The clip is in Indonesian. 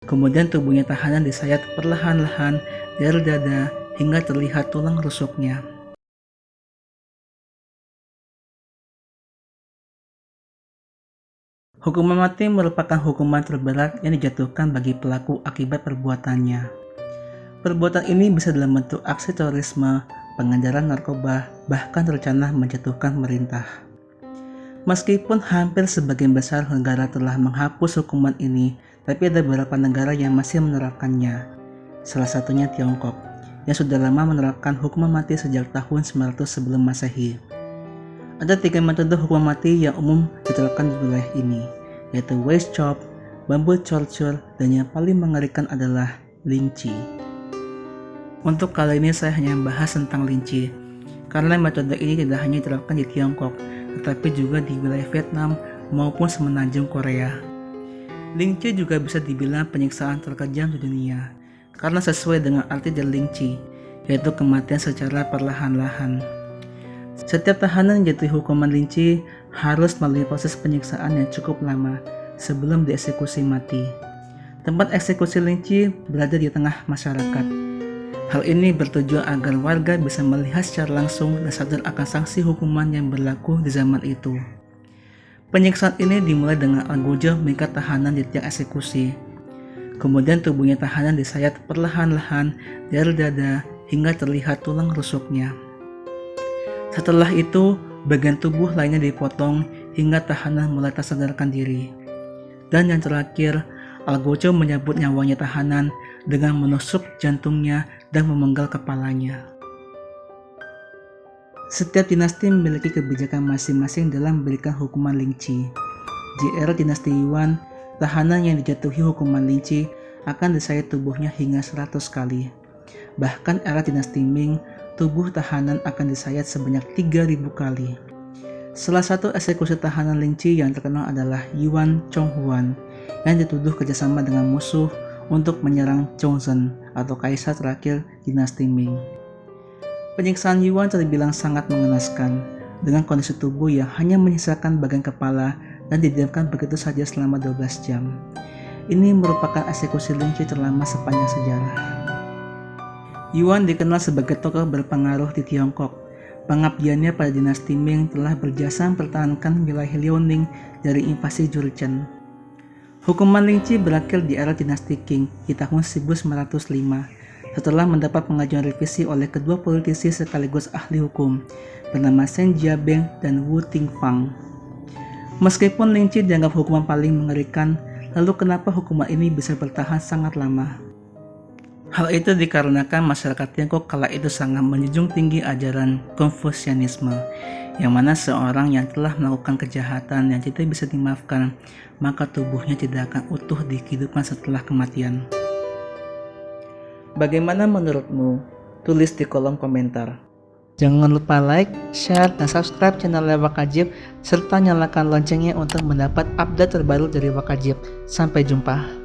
Kemudian tubuhnya tahanan disayat perlahan-lahan dari dada hingga terlihat tulang rusuknya. Hukuman mati merupakan hukuman terberat yang dijatuhkan bagi pelaku akibat perbuatannya. Perbuatan ini bisa dalam bentuk aksi terorisme, pengedaran narkoba, bahkan rencana menjatuhkan pemerintah. Meskipun hampir sebagian besar negara telah menghapus hukuman ini, tapi ada beberapa negara yang masih menerapkannya. Salah satunya Tiongkok, yang sudah lama menerapkan hukuman mati sejak tahun 900 sebelum Masehi. Ada 3 metode hukuman mati yang umum diterapkan di wilayah ini, yaitu waist chop, bamboo torture, dan yang paling mengerikan adalah lynching. Untuk kali ini saya hanya membahas tentang lynching, karena metode ini tidak hanya diterapkan di Tiongkok, tetapi juga di wilayah Vietnam maupun semenanjung Korea. Lynching juga bisa dibilang penyiksaan terkejam di dunia, karena sesuai dengan arti dari lynching, yaitu kematian secara perlahan-lahan. Setiap tahanan yang jatuhi hukuman lynching harus melalui proses penyiksaan yang cukup lama sebelum dieksekusi mati. Tempat eksekusi lynching berada di tengah masyarakat. Hal ini bertujuan agar warga bisa melihat secara langsung dan sadar akan sanksi hukuman yang berlaku di zaman itu. Penyiksaan ini dimulai dengan algojo mengikat tahanan di tiang eksekusi. Kemudian tubuhnya tahanan disayat perlahan-lahan dari dada hingga terlihat tulang rusuknya. Setelah itu, bagian tubuh lainnya dipotong hingga tahanan mulai tak sadarkan diri. Dan yang terakhir, algojo menyambut nyawanya tahanan dengan menusuk jantungnya dan memenggal kepalanya. Setiap dinasti memiliki kebijakan masing-masing dalam memberikan hukuman lynching. Di era dinasti Yuan, tahanan yang dijatuhi hukuman lynching akan disayat tubuhnya hingga 100 kali. Bahkan era dinasti Ming, tubuh tahanan akan disayat sebanyak 3.000 kali. Salah satu eksekusi tahanan lynching yang terkenal adalah Yuan Chonghuan, yang dituduh kerjasama dengan musuh untuk menyerang Chongzhen atau kaisar terakhir dinasti Ming. Penyiksaan Yuan terbilang sangat mengenaskan, dengan kondisi tubuh yang hanya menyisakan bagian kepala dan didiamkan begitu saja selama 12 jam. Ini merupakan eksekusi lynching terlama sepanjang sejarah. Yuan dikenal sebagai tokoh berpengaruh di Tiongkok. Pengabdiannya pada dinasti Ming telah berjasa mempertahankan wilayah Liaoning dari invasi Jurchen. Hukuman lynching berakhir di era dinasti Qing di tahun 1905 setelah mendapat pengajuan revisi oleh kedua politisi sekaligus ahli hukum bernama Shen Jiabeng dan Wu Tingfang. Meskipun lynching dianggap hukuman paling mengerikan, lalu kenapa hukuman ini bisa bertahan sangat lama? Hal itu dikarenakan masyarakat Tiongkok kala itu sangat menjunjung tinggi ajaran Konfusianisme, yang mana seorang yang telah melakukan kejahatan yang tidak bisa dimaafkan, maka tubuhnya tidak akan utuh di kehidupan setelah kematian. Bagaimana menurutmu? Tulis di kolom komentar. Jangan lupa like, share, dan subscribe channel Wakajib, serta nyalakan loncengnya untuk mendapat update terbaru dari Wakajib. Sampai jumpa.